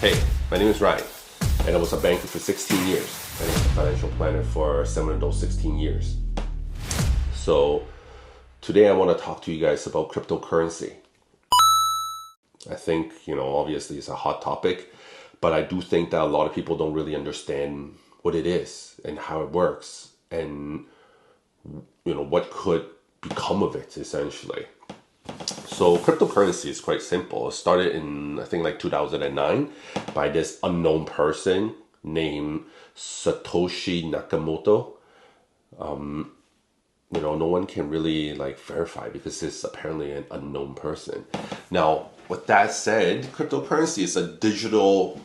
Hey, my name is Ryan, and I was a banker for 16 years, and I was a financial planner for 7 of those 16 years. So today I want to talk to you guys about cryptocurrency. I think, obviously it's a hot topic, but I do think that a lot of people don't really understand what it is and how it works and, what could become of it essentially. So cryptocurrency is quite simple. It started in, I think, like 2009 by this unknown person named Satoshi Nakamoto. No one can really verify because it's apparently an unknown person. Now, with that said, cryptocurrency is a digital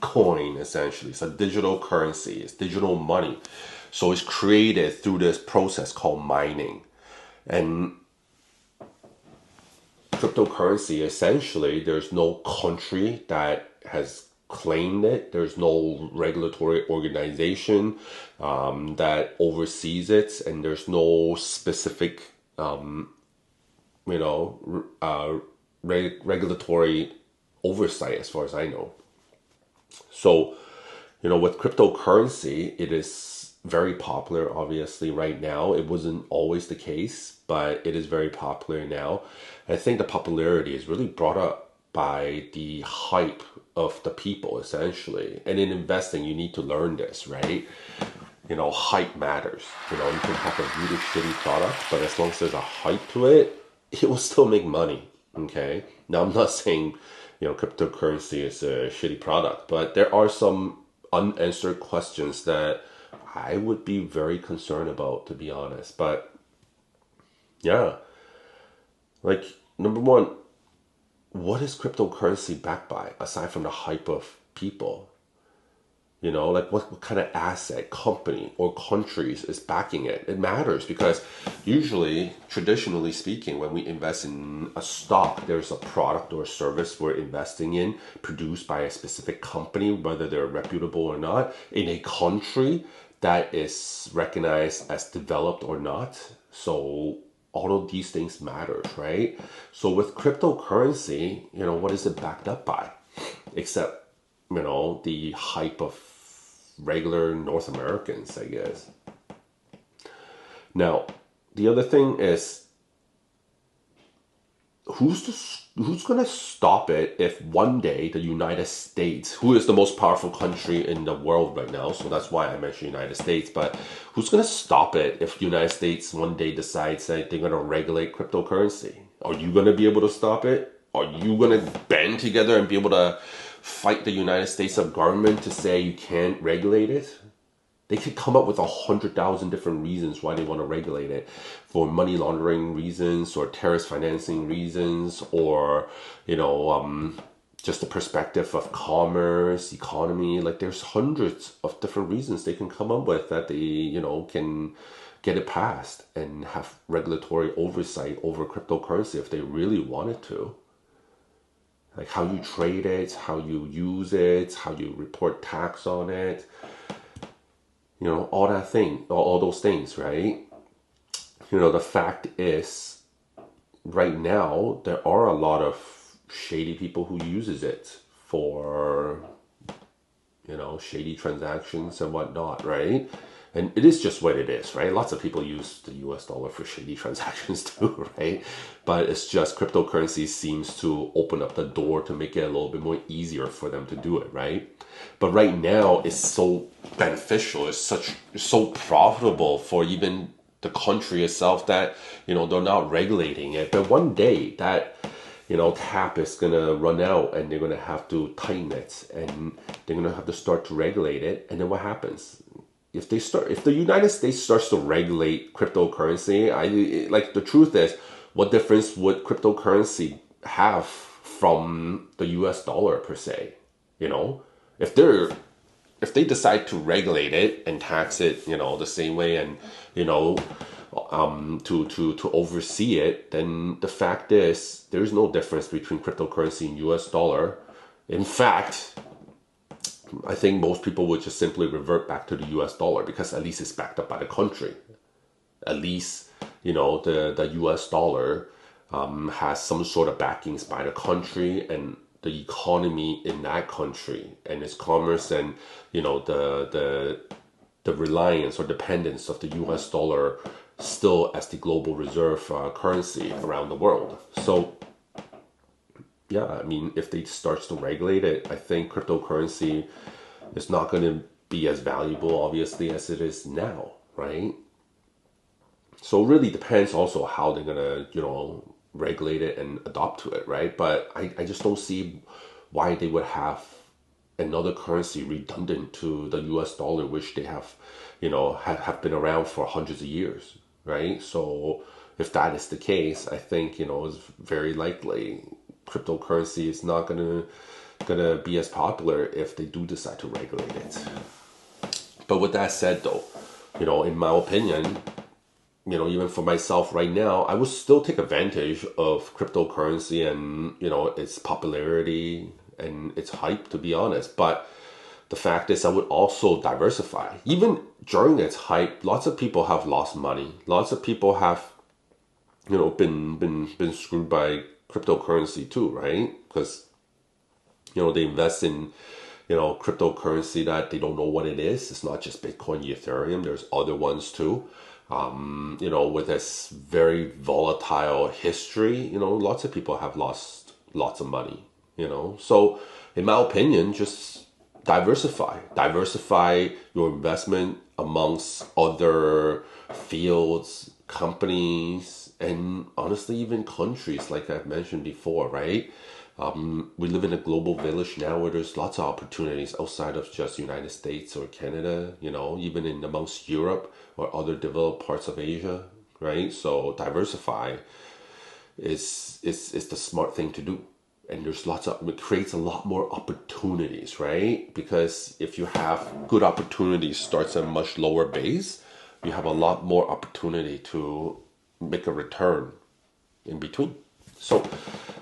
coin essentially. It's a digital currency. It's digital money. So it's created through this process called mining. And cryptocurrency, essentially, there's no country that has claimed it. There's no regulatory organization that oversees it, and there's no specific, regulatory oversight, as far as I know. So, with cryptocurrency, it is very popular, obviously, right now. It wasn't always the case, but it is very popular now. I think the popularity is really brought up by the hype of the people, essentially. And in investing, you need to learn this, right? Hype matters. You can have a really shitty product, but as long as there's a hype to it, it will still make money, okay? Now, I'm not saying, cryptocurrency is a shitty product, but there are some unanswered questions that I would be very concerned about, to be honest. But yeah, number one, what is cryptocurrency backed by aside from the hype of people? What kind of asset, company, or countries is backing it? It matters because usually, traditionally speaking, when we invest in a stock, there's a product or service we're investing in produced by a specific company, whether they're reputable or not, in a country that is recognized as developed or not. So all of these things matter, right? So with cryptocurrency, what is it backed up by? Except, the hype of regular North Americans, I guess. Now, the other thing is, who's going to stop it if one day the United States, who is the most powerful country in the world right now, so that's why I mentioned United States, but who's going to stop it if the United States one day decides that they're going to regulate cryptocurrency? Are you going to be able to stop it? Are you going to band together and be able to fight the United States of government to say you can't regulate it? They could come up with 100,000 different reasons why they want to regulate it, for money laundering reasons or terrorist financing reasons, or, just the perspective of commerce, economy. There's hundreds of different reasons they can come up with that they, can get it passed and have regulatory oversight over cryptocurrency if they really wanted to. How you trade it, how you use it, how you report tax on it. All those things, right? The fact is, right now, there are a lot of shady people who uses it for, shady transactions and whatnot, right? And it is just what it is, right? Lots of people use the US dollar for shady transactions too, right? But it's just cryptocurrency seems to open up the door to make it a little bit more easier for them to do it, right? But right now, it's so beneficial, it's so profitable for even the country itself that, they're not regulating it. But one day that, tap is going to run out and they're going to have to tighten it and they're going to have to start to regulate it. And then what happens? If the United States starts to regulate cryptocurrency, the truth is, what difference would cryptocurrency have from the US dollar per se? If they decide to regulate it and tax it, the same way, and to oversee it, then the fact is there's no difference between cryptocurrency and US dollar. In fact, I think most people would just simply revert back to the US dollar because at least it's backed up by the country. At least, the US dollar has some sort of backings by the country, and the economy in that country and its commerce, and the reliance or dependence of the US dollar still as the global reserve currency around the world. So yeah, I mean, if they starts to regulate it, I think cryptocurrency is not going to be as valuable, obviously, as it is now, right? So it really depends also how they're gonna, regulate it and adopt to it, right? But I just don't see why they would have another currency redundant to the US dollar, which they have, have been around for hundreds of years, right? So if that is the case, I think, it's very likely cryptocurrency is not gonna be as popular if they do decide to regulate it. But with that said, though, in my opinion, even for myself right now, I would still take advantage of cryptocurrency and, its popularity and its hype, to be honest. But the fact is, I would also diversify. Even during its hype, lots of people have lost money. Lots of people have, been screwed by cryptocurrency too, right? Because, they invest in, cryptocurrency that they don't know what it is. It's not just Bitcoin, Ethereum. There's other ones too. With this very volatile history, lots of people have lost lots of money, So in my opinion, just diversify your investment amongst other fields, companies, and honestly, even countries, like I've mentioned before, right? We live in a global village now where there's lots of opportunities outside of just United States or Canada, even in amongst Europe or other developed parts of Asia, right? So diversify is the smart thing to do. And there's it creates a lot more opportunities, right? Because if you have good opportunities starts at a much lower base, you have a lot more opportunity to make a return in between. So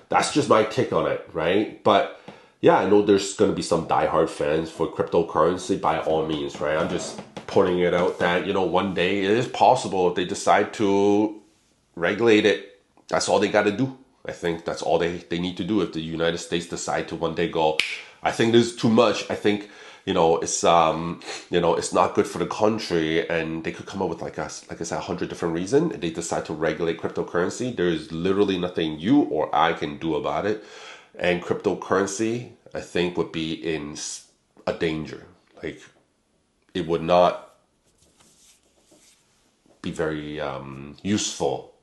that's just my take on it, right? But yeah, I know there's going to be some diehard fans for cryptocurrency by all means, right? I'm just pointing it out that, one day it is possible if they decide to regulate it. That's all they got to do. I think that's all they need to do. If the United States decide to one day go, I think this is too much. I think, it's not good for the country, and they could come up with like I said, 100 different reasons. They decide to regulate cryptocurrency. There's literally nothing you or I can do about it. And cryptocurrency, I think, would be in a danger. Like, it would not be very useful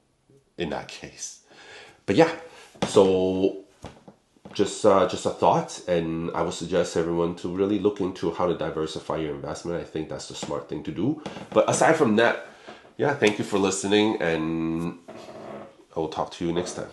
in that case. But yeah, so just a thought, and I would suggest everyone to really look into how to diversify your investment. I think that's the smart thing to do. But aside from that, yeah, thank you for listening, and I will talk to you next time.